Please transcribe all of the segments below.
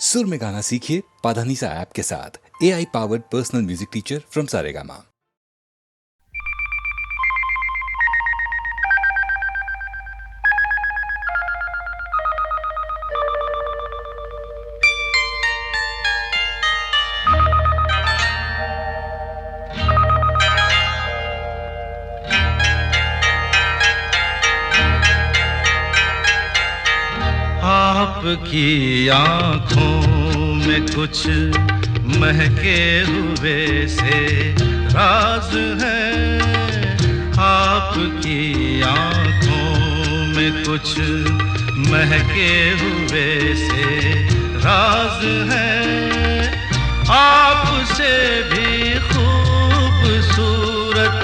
सुर में गाना सीखिए पाधानीसा ऐप के साथ। AI powered personal music teacher from Saregama. आपकी आँखों में कुछ महके हुए से राज है। आपकी आँखों में कुछ महके हुए से राज है। आपसे भी खूबसूरत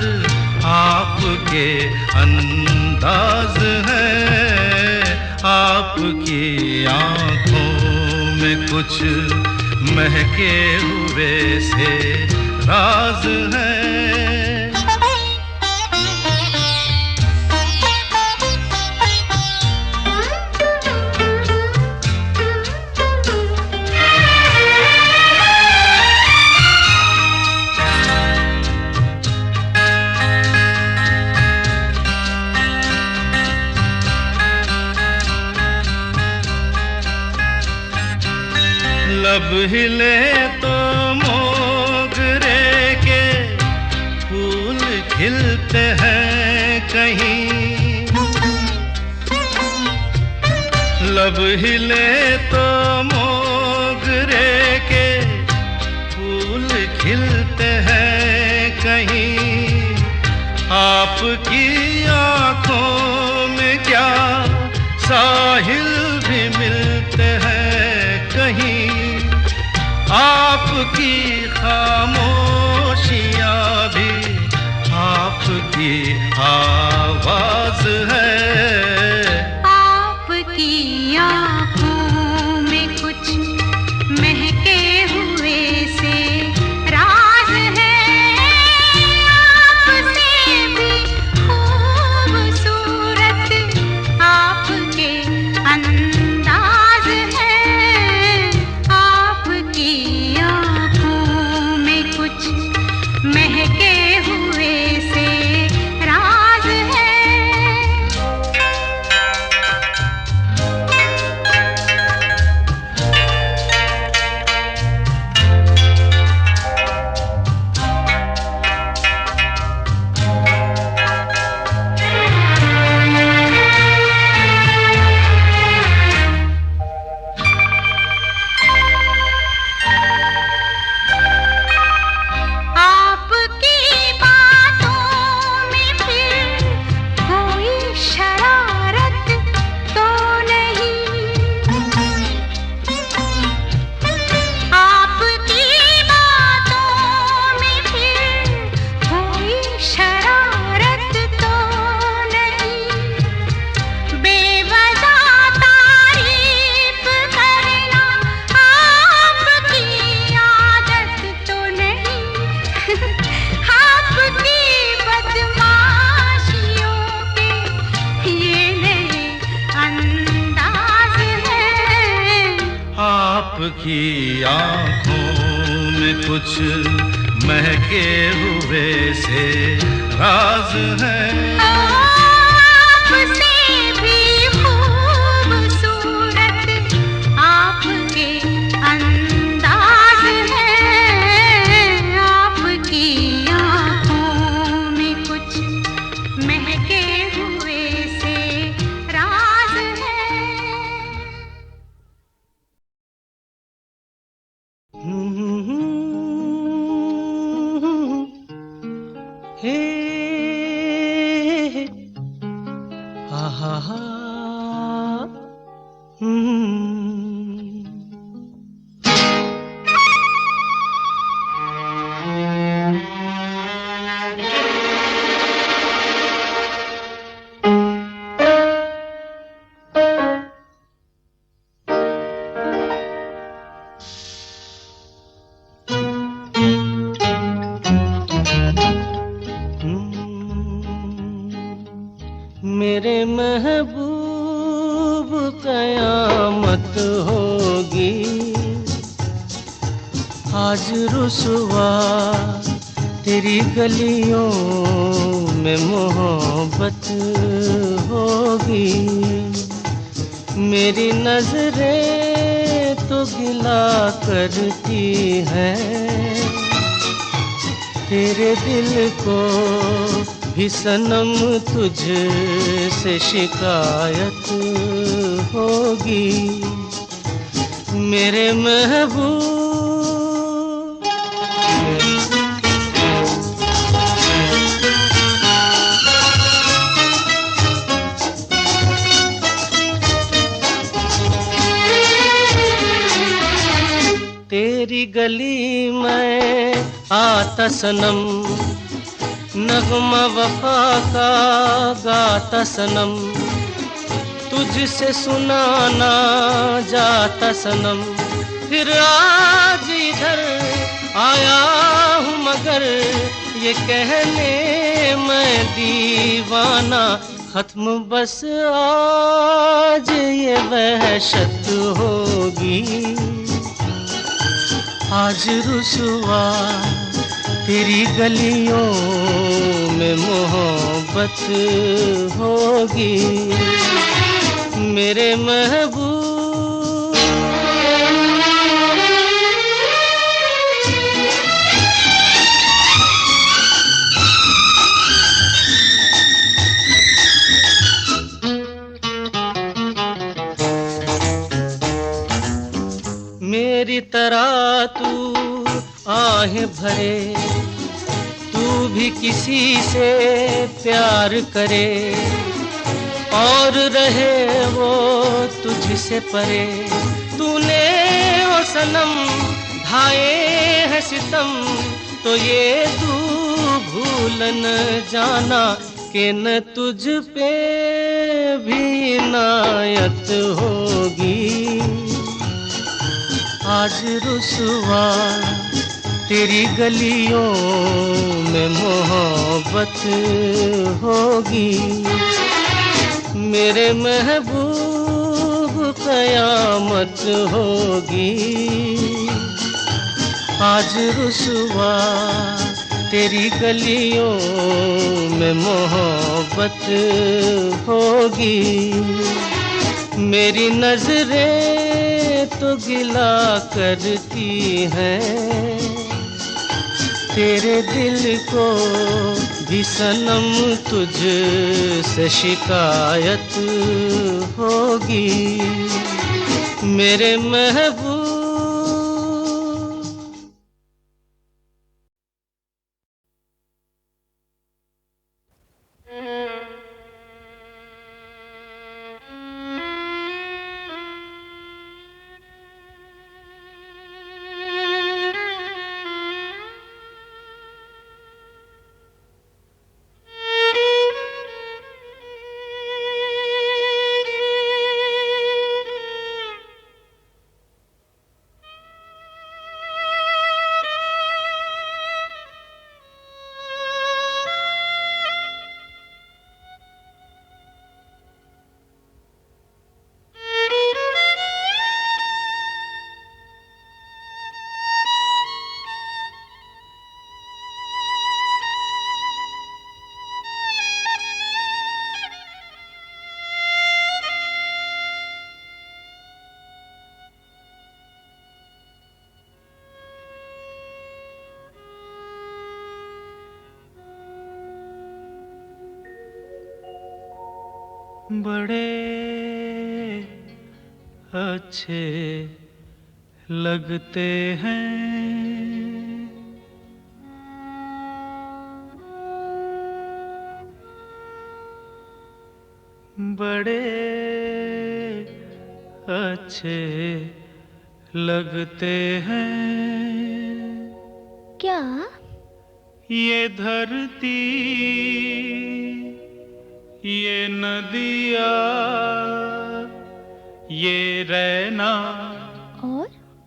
आपके अंदाज है। आपकी आँखों में कुछ महके हुए से राज है। लब हिले तो मोगरे के फूल खिलते हैं कहीं। लब हिले तो मोगरे के फूल खिलते हैं कहीं। आपकी आँखों में क्या साहिल भी मिलते हैं कहीं। आपकी खामोशियाँ भी आपकी आवाज़ है। आपकी आँखों में कुछ महके हुए से राज है। आपसे भी खूबसूरत आपके अंदाज है। आपकी आँखों में कुछ महके हुए से राज है। आपकी बातों में फिर कोई शरारत तो नहीं। आपकी बातों में फिर कोई शरारत तो नहीं। बेवजह तारीफ करना आपकी आदत तो नहीं। आपकी बदमाशियों के ये नए अंदाज है। आपकी आँखों में कुछ महके हुए से राज है। आपसे भी खूबसूरत आपके अंदाज है। आपकी आँखों में कुछ महके हुए से राज है। हे आज रुसवा तेरी गलियों में मोहब्बत होगी, मेरी नजरें तो गिला करती हैं, तेरे दिल को भी सनम तुझसे शिकायत होगी, मेरे महबूब। तेरी गली में आता सनम, नगमा वफा का गाता सनम, तुझसे सुनाना जाता सनम, फिर आज इधर आया हूँ मगर ये कहने मैं दीवाना, खत्म बस आज ये वहशत होगी, आज रुसवा तेरी गलियों में मोहब्बत होगी, मेरे महबूब। मेरी तरह तू आहें भरे, तू भी किसी से प्यार करे, और रहे वो तुझसे परे, तूने वो सनम ढाए है सितम, तो ये तू भूल न जाना कि न तुझ पे भी इनायत होगी, आज रुसवा तेरी गलियों में मोहब्बत होगी, मेरे महबूब कयामत होगी, आज रुसवा तेरी गलियों में मोहब्बत होगी, मेरी नजरें तो गिला करती हैं, तेरे दिल को भी सनम तुझसे शिकायत होगी, मेरे महबूब। बड़े अच्छे लगते हैं बड़े अच्छे लगते हैं। क्या? ये धरती, ये नदिया, ये रहना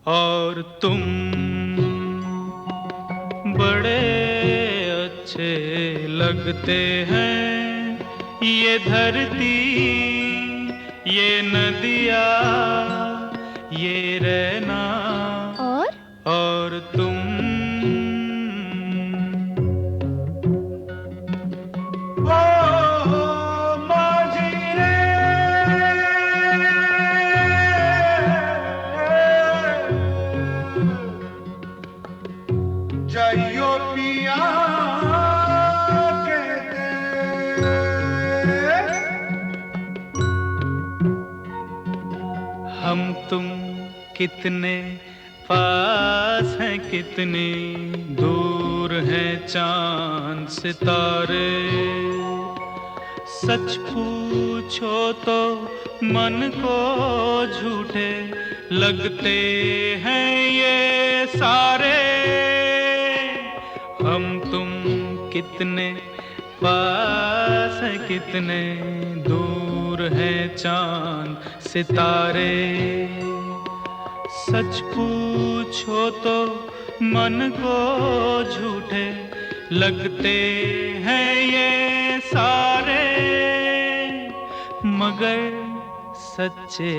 और तुम बड़े अच्छे लगते हैं। ये धरती, ये नदिया, ये रहना और तुम कितने पास हैं कितने दूर हैं चांद सितारे। सच पूछो तो मन को झूठे लगते हैं ये सारे। हम तुम कितने पास हैं कितने दूर हैं चांद सितारे। सच पूछो तो मन को झूठे लगते हैं ये सारे, मगर सच्चे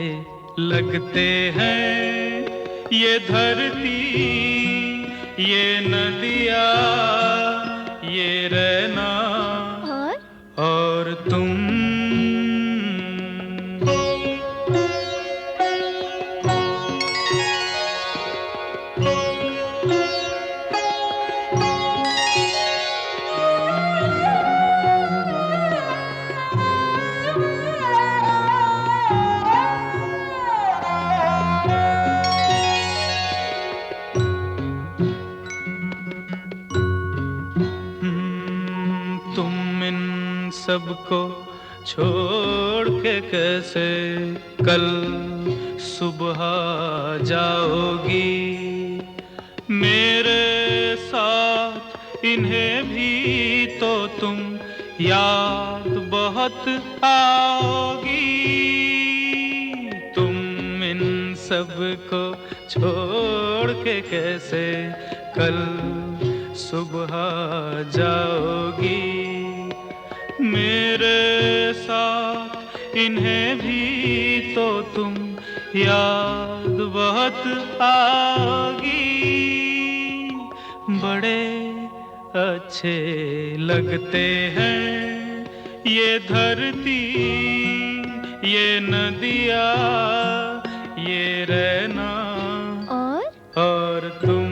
लगते हैं ये धरती, ये नदियाँ, ये रहना और तुम। सबको छोड़ के कैसे कल सुबह जाओगी। मेरे साथ इन्हें भी तो तुम याद बहुत आओगी। तुम इन सबको छोड़ के कैसे कल सुबह जाओगी। मेरे साथ इन्हें भी तो तुम याद बहुत आओगी। बड़े अच्छे लगते हैं ये धरती, ये नदियाँ, ये रहना और तुम।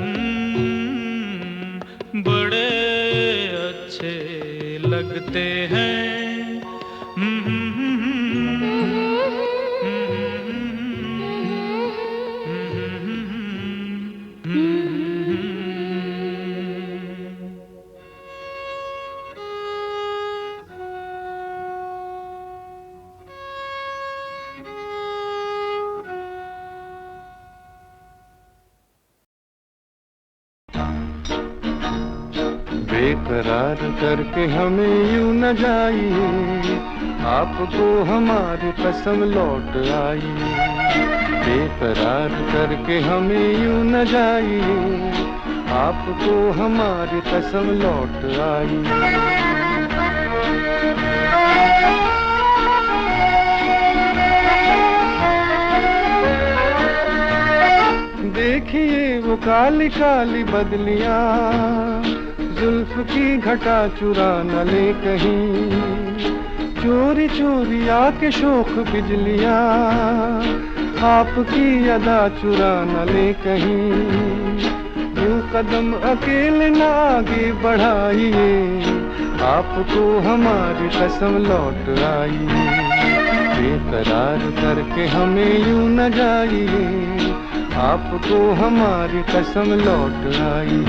बड़े अच्छे लगते हैं। बेकरार करके हमें यूं न जाइए, आपको हमारी कसम लौट आई। बेकरार करके हमें यूं न जाइए, आपको हमारी कसम लौट आई। देखिए वो काली काली बदलियां, जुल्फ की घटा चुरा न ले कहीं। चोरी चोरी आके शोख बिजलियां, आपकी अदा चुरा न ले कहीं। यूं कदम अकेले न आगे बढ़ाइए, आपको हमारी कसम लौट आई। बेकरार करके हमें यूं न जाइए, आपको हमारी कसम लौट आई।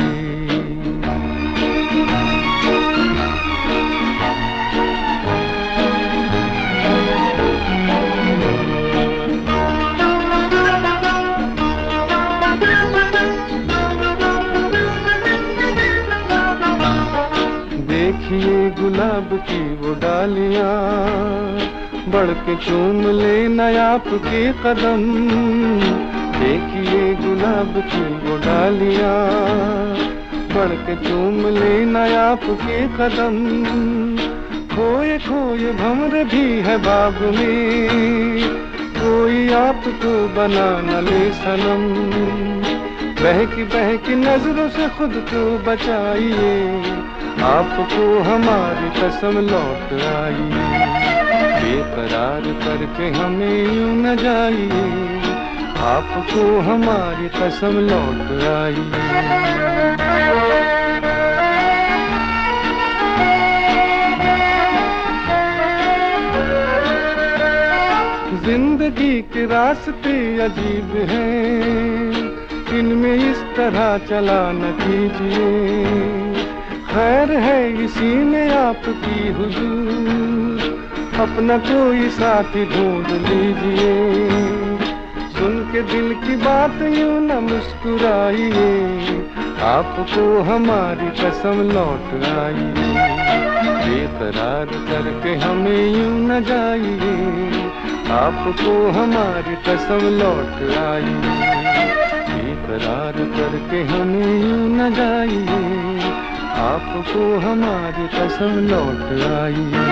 देखिए गुलाब की वो डालियां, बढ़ के चूम ले नयाप के कदम। देखिए गुलाब की वो डालियां, बढ़ के चूम ले नयाप के कदम। खोए खोए भंवर भी है बाग में, कोई आपको बना न ले सनम। बहकी नजरों से खुद को बचाइए, आपको हमारी कसम लौट आई। बेकरार करके हमें यूं न जाइए, आपको हमारी कसम लौट आई। जिंदगी के रास्ते अजीब हैं, इनमें इस तरह चला न कीजिए। खैर है इसी में आपकी हुजूर, अपना कोई साथी ढूंढ लीजिए। सुन के दिल की बात यूं न मुस्कुराइए, आपको हमारी कसम लौट आइए। बेकरार करके हमें यूं न जाइए, आपको हमारी कसम लौट आइए। बेकरार करके हमें यूं न जाइए, आपको हमारी कसम लौट आइए।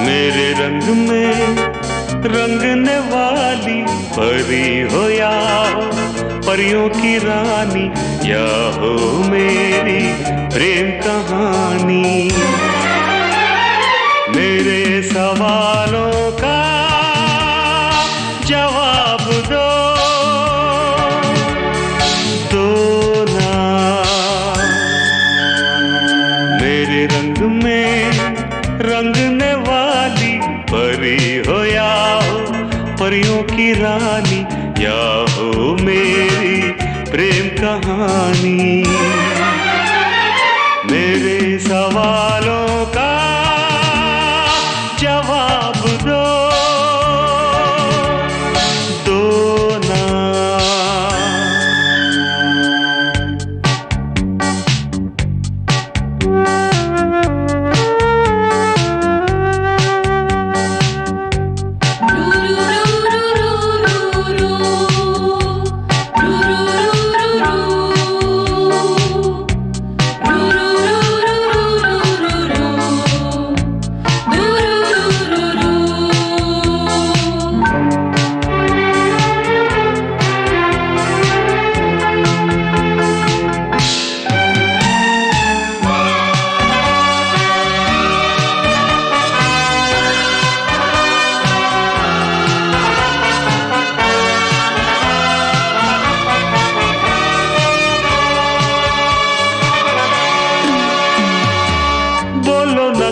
मेरे रंग में रंगने वाली परी हो या परियों की रानी, या हो मेरी प्रेम कहानी। मेरे सवालों का जवाब दो ना। मेरे रंग में रंगने वाली परी हो या हो परियों की रानी, या हो मेरी प्रेम कहानी। मेरे सवालों का जवाब दो ना।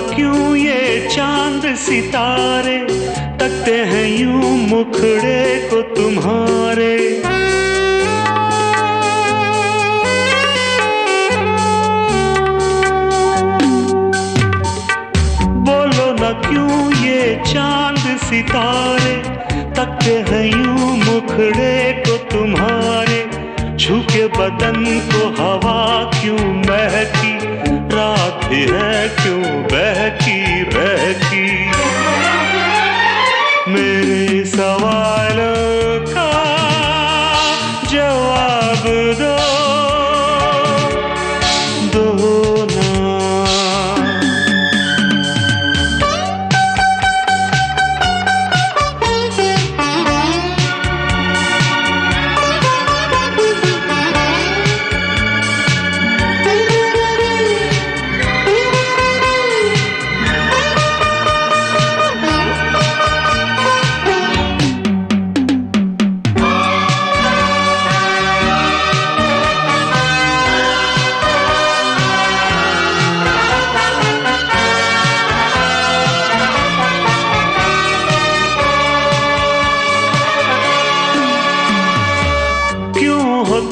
क्यों ये चांद सितारे तकते हैं यूं मुखड़े को तुम्हारे। बोलो ना क्यों ये चांद सितारे तकते हैं यूं मुखड़े को तुम्हारे। छू के बदन को हवा क्यों महकी, रात भी है क्यों बहकी बहकी। मेरे सवालों का जवाब दो ना।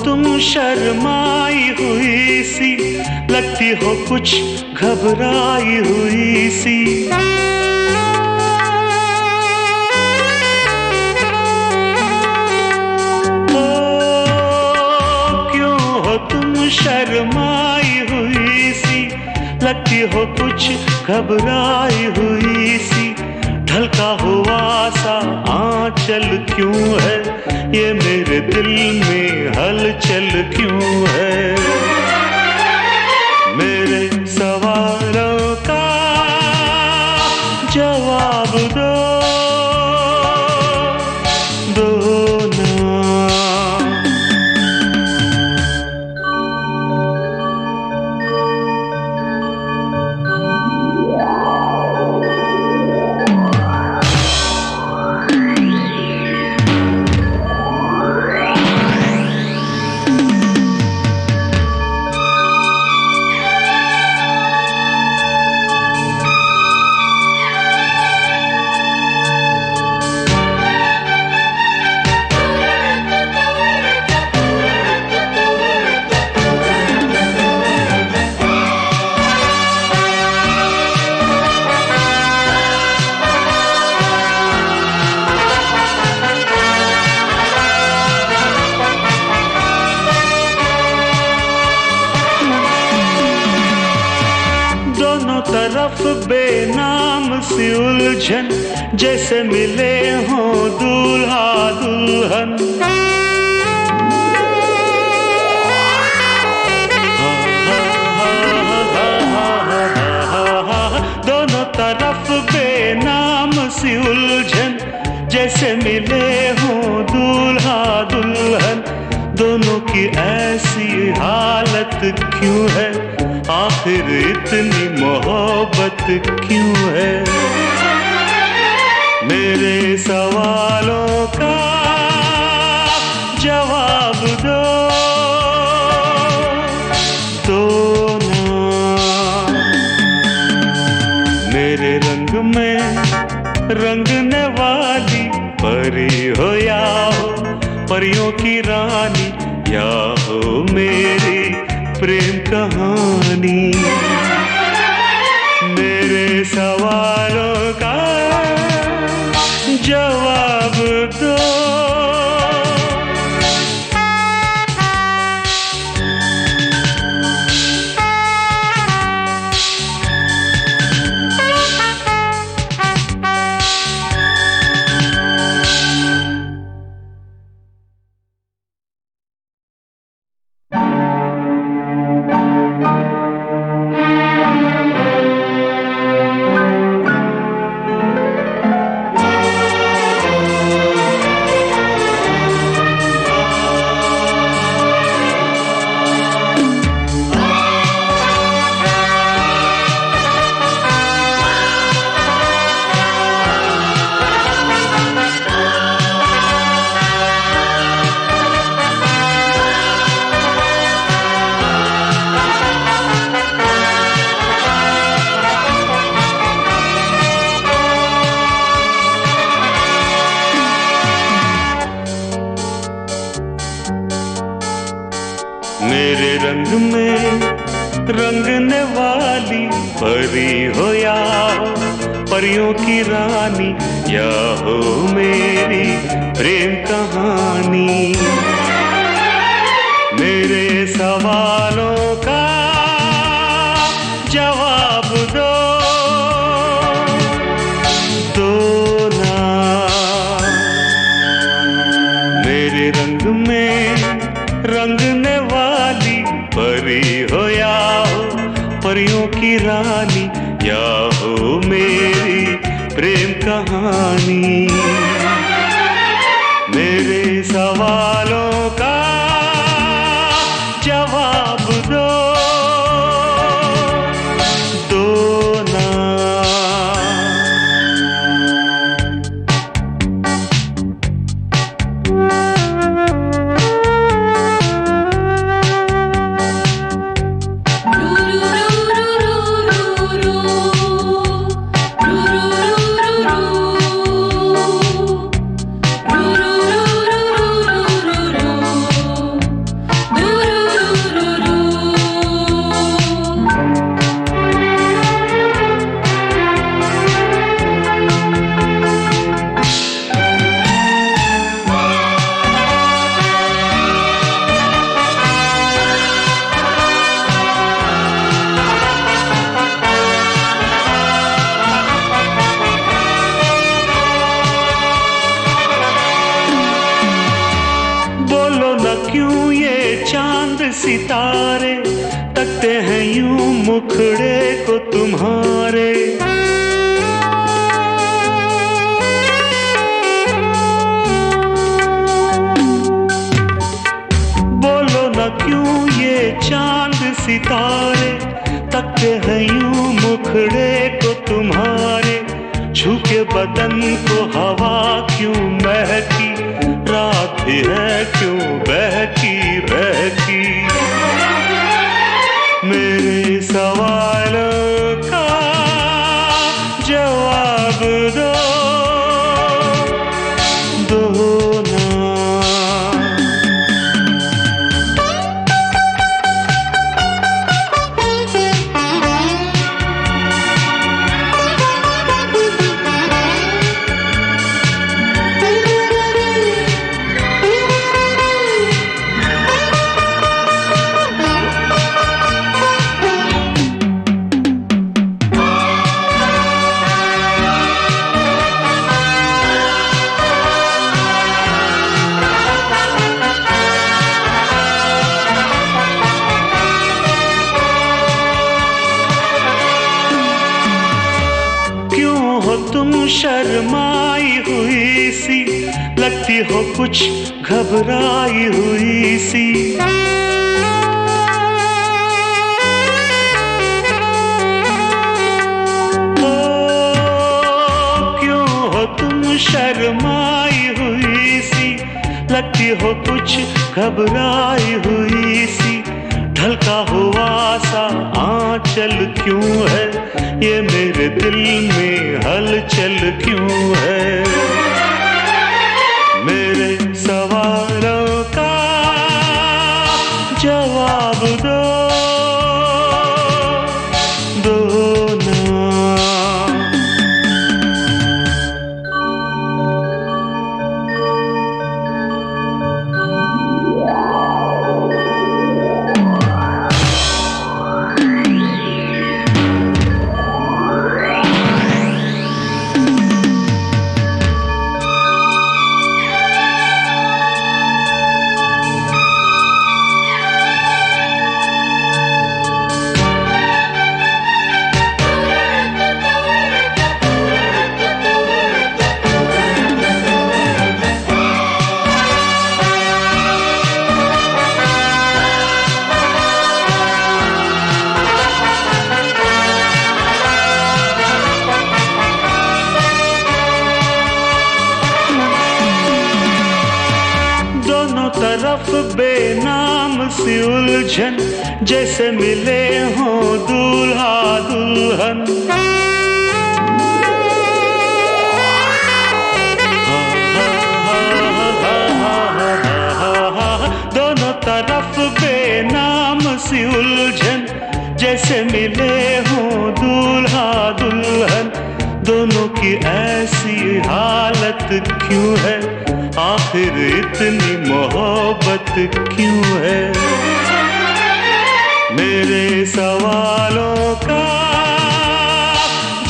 तुम शर्माई हुई सी, लगती हो कुछ घबराई हुई सी। लगती हो कुछ घबराई हुई सी, ढलका हुआ सा आंचल क्यों है, ये मेरे दिल में हलचल क्यों है। मेरे सवालों का जवाब दो ना। तरफ बेनाम सी उलझन, जैसे मिले हों दूल्हा दुल्हन। दोनों तरफ बेनाम सी उलझन, जैसे मिले हों दूल्हा दुल्हन। दोनों की ऐसी हालत क्यों है, आखिर इतनी मोहब्बत क्यों है। मेरे सवालों का जवाब दो ना। मेरे रंग में रंगने वाली परी हो या हो परियों की रानी, या हो मेरी प्रेम कहानी। मेरे सवालों का जवाब दो। मेरे रंग में रंगने वाली परी हो या हो परियों की रानी, या हो मेरी प्रेम कहानी। मेरे सवालों का जवाब दो ना। मेरे रंग में रंगने वाली परी हो या हो परियों की रानी, या हो मेरी प्रेम कहानी। मेरे सवालों का जवाब दो ना। रू रू रू रू रू रू रू रू रू रू रू रू सितारे तकते हैं यूं मुखड़े को तुम्हारे। बोलो न क्यों ये चांद सितारे तकते हैं यूं मुखड़े को तुम्हारे। झुके बदन को हवा क्यों महकी, रात भी है क्यों बहकी बहकी। मेरे सवालों का जवाब दो, दो ना। तुम शर्माई हुई सी, लगती हो कुछ घबराई हुई सी। ओ क्यों हो तुम शर्माई हुई सी, लगती हो कुछ घबराई हुई सी। ढलका हुआ सा आंचल क्यों है, ये मेरे दिल में हलचल क्यों है। मेरे सवालों का जवाब दो, दो ना। तरफ बेनाम सी उलझन, जैसे मिले हों दूल्हा दुल्हन। दोनों तरफ बेनाम सी उलझन, जैसे मिले हों दूल्हा दुल्हन। दोनों की ऐसी हालत क्यों है, आखिर इतनी मोहब्बत क्यों है। मेरे सवालों का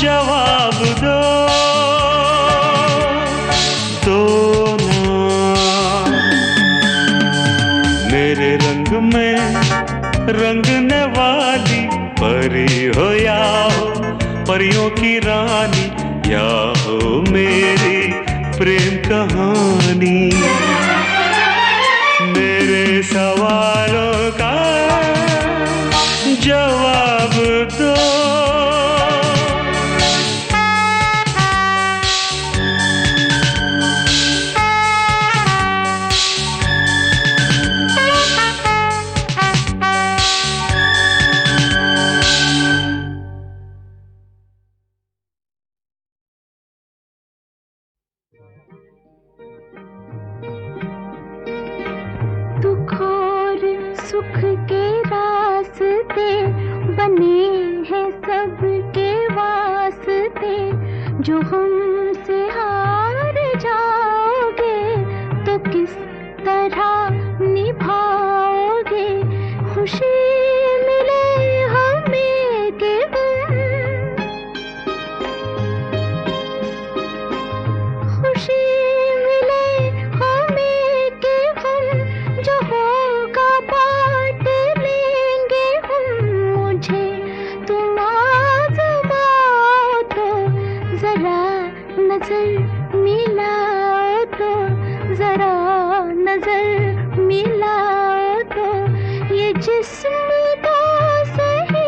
जवाब दो, दो ना। मेरे रंग में रंगने वाली परी हो या हो परियों की रानी, या हो मेरी प्रेम कहानी। मेरे सवालों का जवाब दो, सुख के रास्ते बने हैं सबके वास्ते। जो हमसे हार जाओगे तो किस तरह निभाओगे। खुशी मिले हमें कि खुशी मिले हमें कि हम जो होगा बांट नजर मिलाओ तो ये जिस्म तो सही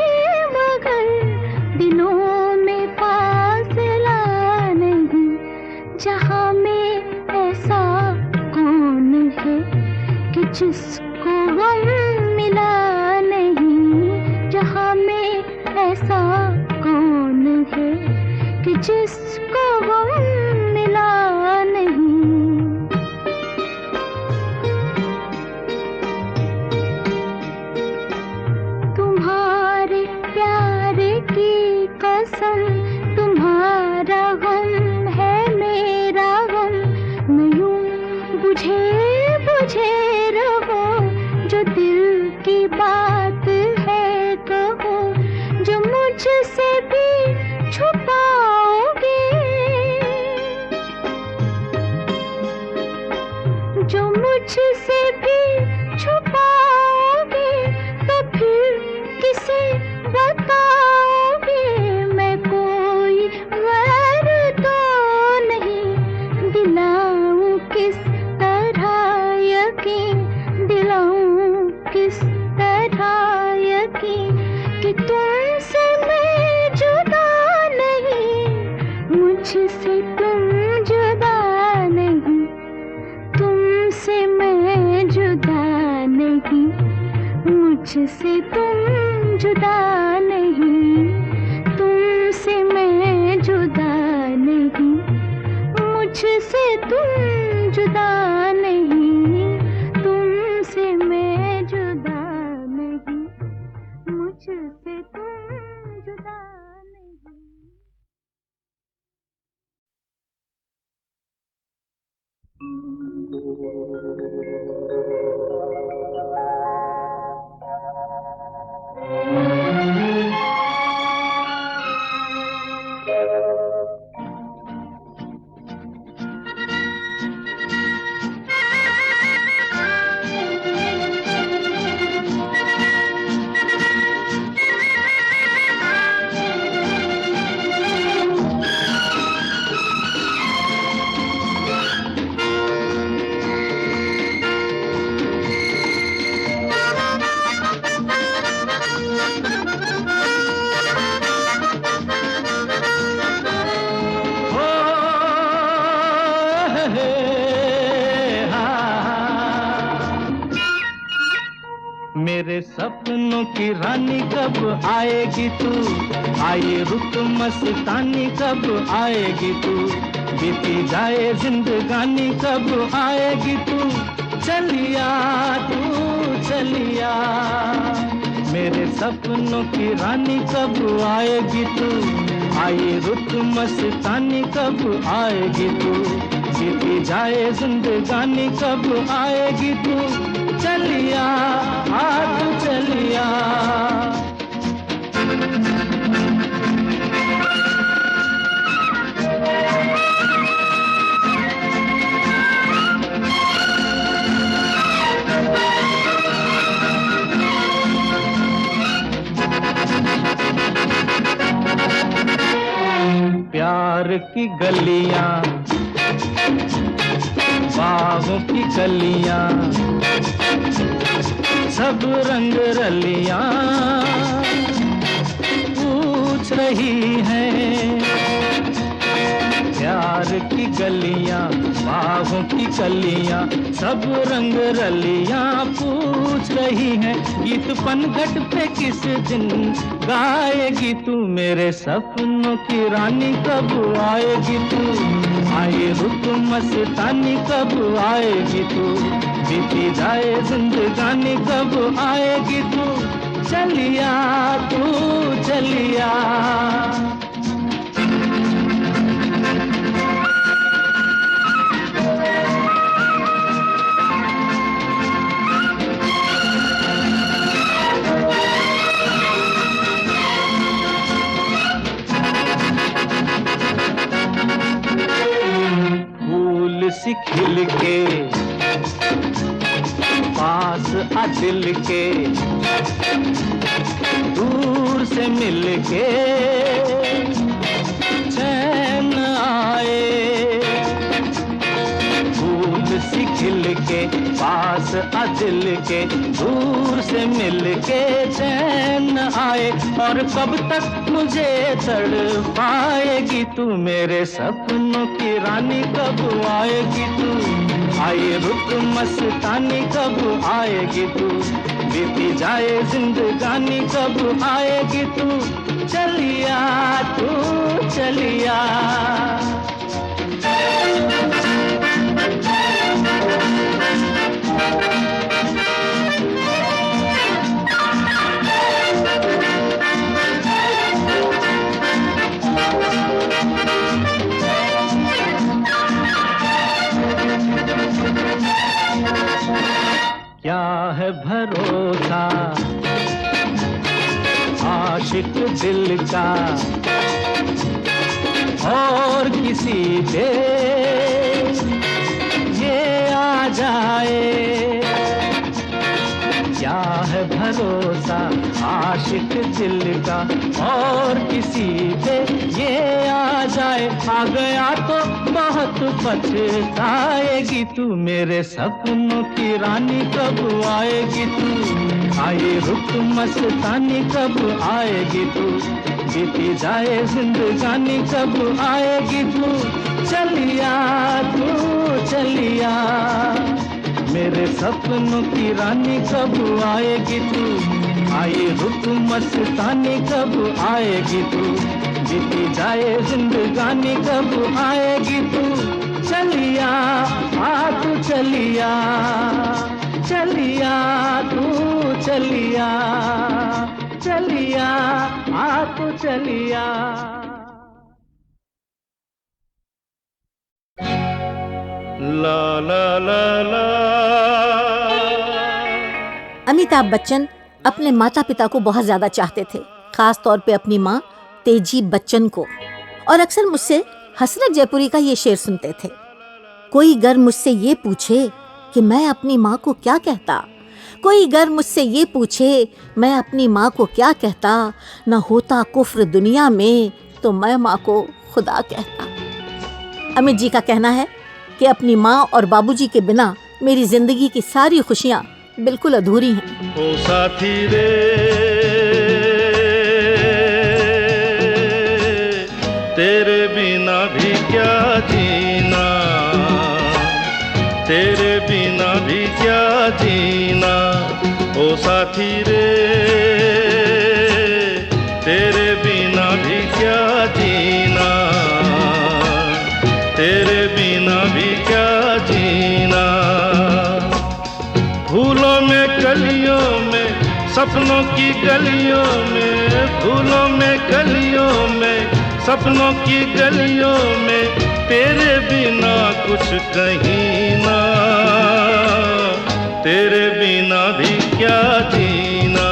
मगर दिलों में फासला नहीं। जहाँ में ऐसा कौन है कि जिसको गम मिला नहीं। जहाँ में ऐसा कौन है कि जिसको गम मिला नहीं। तुम्हारे प्यार की कसम तुम्हारा गम है मेरा गम। मैं यूं बुझे बुझे रहो जो दिल की बात है कहो। जो मुझसे भी छुपाओगे, जो मुझसे भी छुपाओगे तो फिर किसे बताओगे। मैं कोई गैर तो नहीं, दिलाऊं किस तरह यकीन, दिलाऊं किस तरह यकीन कि तुमसे मैं जुदा नहीं, मुझसे तुम जुदा नहीं। तुमसे मैं जुदा नहीं, मुझसे तुम जुदा नहीं। तुमसे मैं जुदा नहीं, मुझसे तुम जुदा नहीं। तुमसे मैं जुदा नहीं, मुझसे तुम जुदा नहीं। मेरे सपनों की रानी कब आएगी तू, आए रुत मस्तानी कब आएगी तू, बीती जाए जिंदगानी कब आएगी तू, चलिया तू चलिया। मेरे सपनों की रानी कब आएगी तू, आए रुत मस्तानी कब आएगी तू, बीती जाए जिंदगानी कब आएगी तू, चलिया आज चलिया। प्यार की गलियां, बागों की कलियां, सब रंग रलियां पूछ रही हैं। प्यार की गलियां, बागों की कलियां, सब रंग रलियां पूछ रही हैं। गीत पनघट पे किस दिन गाएगी तू, मेरे सपनों की रानी कब आएगी तू, आए रुत मस्तानी कब आएगी तू, बीती जाए जिंदगानी कब आएगी तू, चलिया तू चलिया। फूल सी खिल के पास आ दिल के, दूर से मिल के चैन आए। फूल सी खिल के पास आ दिल के, दूर से मिल के चैन न आए। और कब तक मुझे तड़पाएगी तू, मेरे सपनों की रानी कब आएगी तू। आए रुत मस्तानी कब आएगी तू, बीती जाए जिंदगानी कब आएगी तू। चलिया तू चलिया। क्या है भरोसा आशिक दिल का और किसी पे ये आ जाए। क्या है भरोसा आशिक दिल का और किसी पे ये आ जाए। आ गया तो बहुत पछताएगी तू, मेरे सपनों की रानी कब आएगी तू। आए रुत मस्तानी कब आएगी तू, बीती जाए जिंदगानी कब आएगी तू। चलिया तू चलिया, मेरे सपनों की रानी कब आएगी तू। आए रुत मस्तानी कब आएगी तू, बीती जाए जिंदगानी कब आएगी तू। चलिया आ तू चलिया, चलिया तू चलिया, चलिया आ तू चलिया। ला ला ला ला। अमिताभ बच्चन अपने माता पिता को बहुत ज्यादा चाहते थे, खास तौर पे अपनी माँ तेजी बच्चन को। और अक्सर मुझसे हसरत जयपुरी का ये शेर सुनते थे, कोई गर मुझसे ये पूछे कि मैं अपनी माँ को क्या कहता, कोई गर मुझसे ये पूछे मैं अपनी माँ को क्या कहता, न होता कुफ्र दुनिया में तो मैं माँ को खुदा कहता। अमित जी का कहना है कि अपनी माँ और बाबूजी के बिना मेरी जिंदगी की सारी खुशियाँ बिल्कुल अधूरी हैं। ओ साथी रे तेरे बिना भी क्या जीना, तेरे बिना भी क्या जीना। ओ साथी रे तेरे बिना भी क्या जीना, तेरे बिना भी क्या जीना। फूलों में कलियों में सपनों की गलियों में, फूलों में कलियों में सपनों की गलियों में, तेरे बिना कुछ कहीं ना, तेरे बिना भी क्या जीना।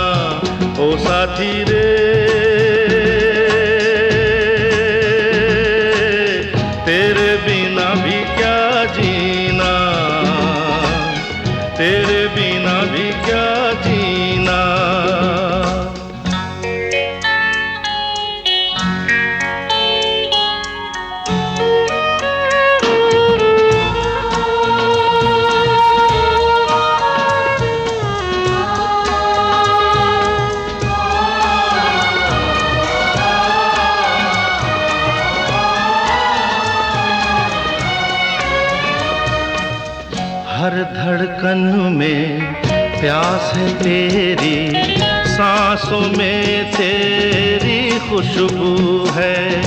ओ साथी रे तेरे बिना भी क्या जीना, तेरे बिना भी क्या जीना। हर धड़कन में प्यास है तेरी, सांसों में तेरी खुशबू है।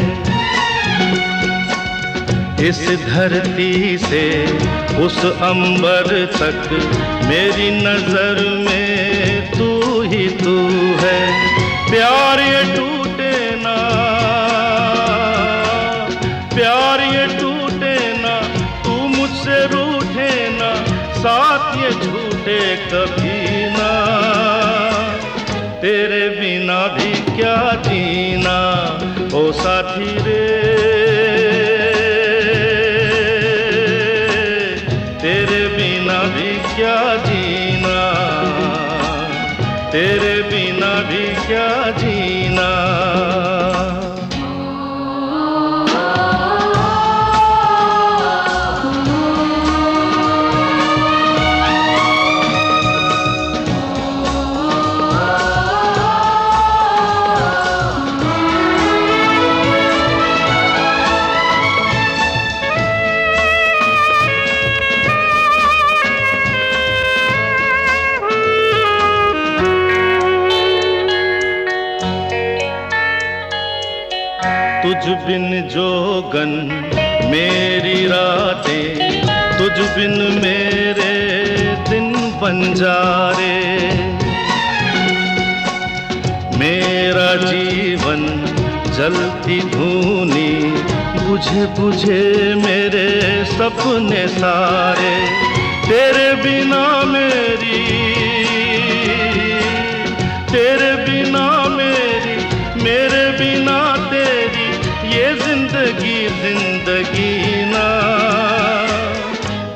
इस धरती से उस अंबर तक मेरी नजर में तू ही तू है। प्यार ये टूटे ना, प्यार ये टूटे ना, तू मुझसे रूठे ना, साथ ये झूठे कभी ना। तेरे बिना भी क्या जीना। ओ साथी रे तेरे बिना भी क्या जीना, तेरे बिना भी क्या जीना। जोगन मेरी रातें तुझ बिन मेरे दिन बंजारे। मेरा जीवन जलती धूनी बुझे बुझे मेरे सपने सारे। तेरे बिना मेरी मेरे बिना तेरी ये जिंदगी ना।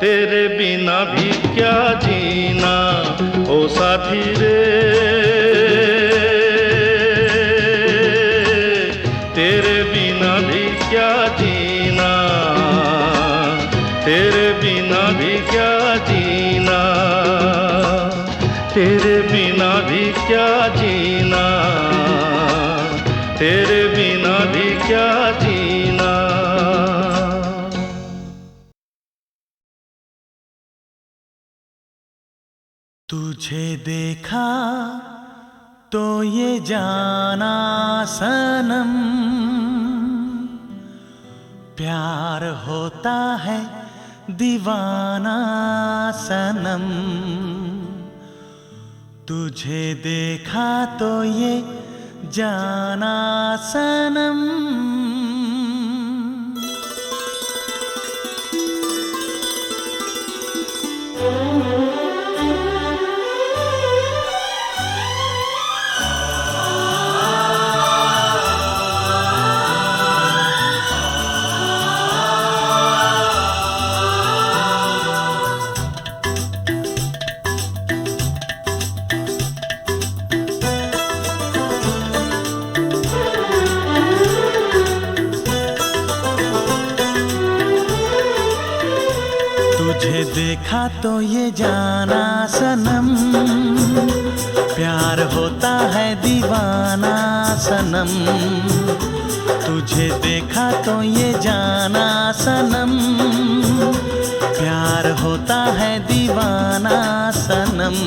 तेरे बिना भी क्या जीना ओ साथी रे। तेरे बिना भी क्या जीना, तेरे बिना भी क्या जीना, तेरे बिना भी क्या जीना, तेरे बिना भी क्या जीना। तुझे देखा तो ये जाना सनम, प्यार होता है दीवाना सनम। तुझे देखा तो ये जाना सनम। तुझे देखा तो ये जाना सनम, प्यार होता है दीवाना सनम। तुझे देखा तो ये जाना सनम, प्यार होता है दीवाना सनम।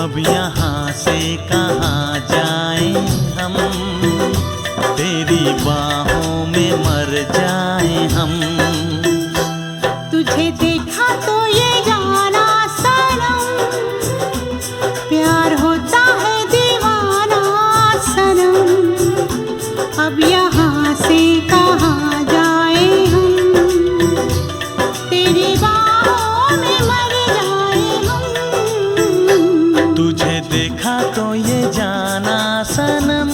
अब यहाँ से कहाँ जाएं हम, तेरी बाहों में मर जाएं हम। तुझे देखा तो ये जाना सनम, प्यार होता है दीवाना सनम। अब यहाँ से कहाँ जाए हम, तेरी बाहों में मर जाए हम। तुझे देखा तो ये जाना सनम।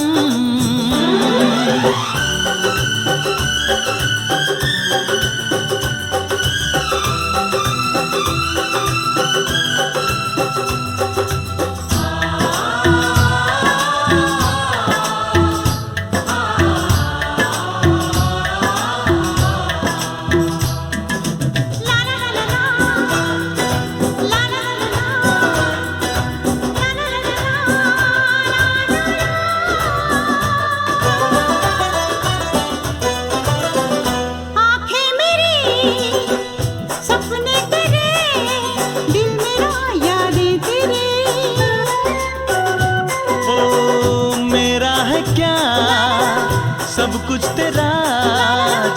सब कुछ तेरा,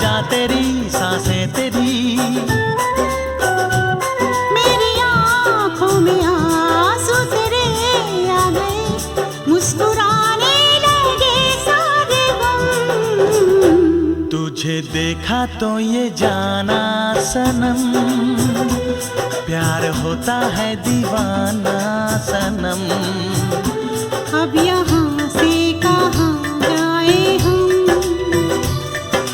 जा तेरी सांसें तेरी। मेरी आँखों में आंसू तेरे आ गए, मुस्कुराने लगे सारे गम। तुझे देखा तो ये जाना सनम, प्यार होता है दीवाना सनम। अब यहाँ से कहाँ जाए हम,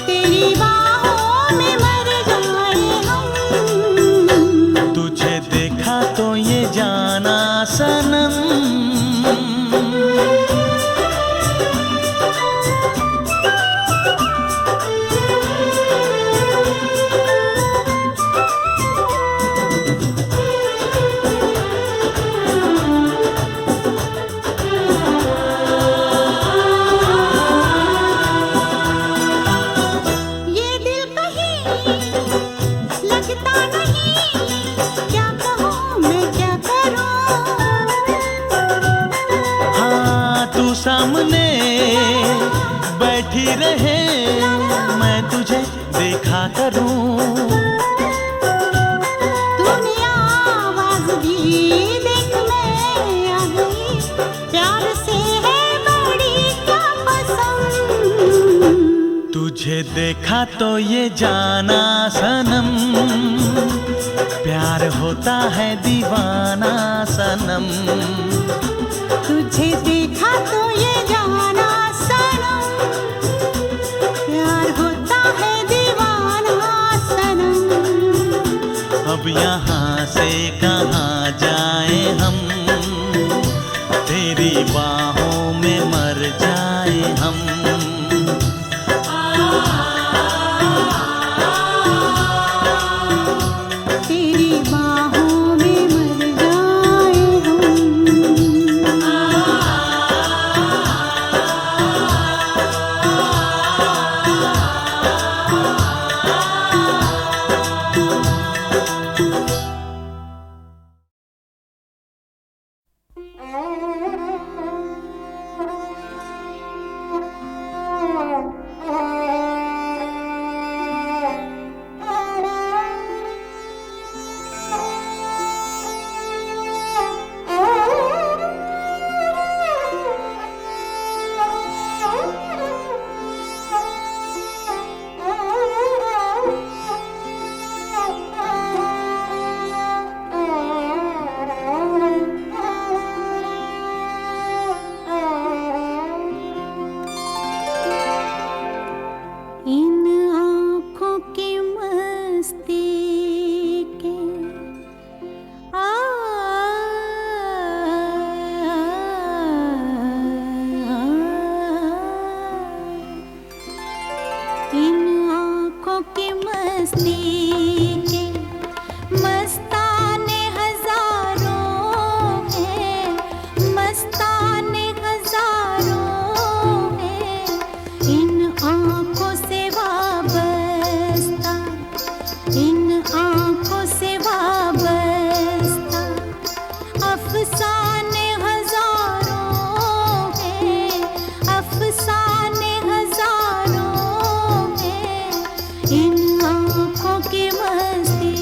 तेरी बाहों में मर जाए हम। तुझे देखा तो ये जाना सनम। सामने बैठी रहे मैं क्या करूं। तूने आवाज दी देख मैं आ गई, प्यार से है बड़ी क्या पसंद। तुझे देखा तो ये जाना सनम, प्यार होता है दीवाना सनम। तुझे देखा तो ये जाना सनम, प्यार होता है दीवाना सनम। अब यहाँ से कहाँ जाए हम, तेरी बाहों में मर जाए हम। तेरी बाहों में मर जाए इन आँखों की मस्ती के इन आँखों की मस्ती के मस्ताने हजारों हैं, मस्ताने हजारों हैं। इन आँखों से वाबस्ता, इन आँखों से वाबस्ता अफसाने हजारों हैं, अफसाने हजारों हैं। इन आँखों की मस्ती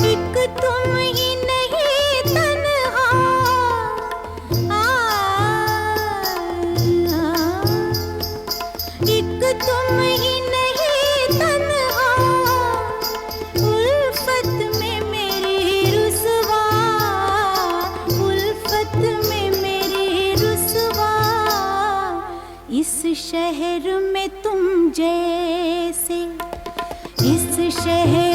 एक तुम ही नहीं तन्हा, एक तुम ही नहीं तन्हा, उल्फत में मेरी रुसवा, उल्फत में मेरी रुसवा। इस शहर में तुम जैसे, इस शहर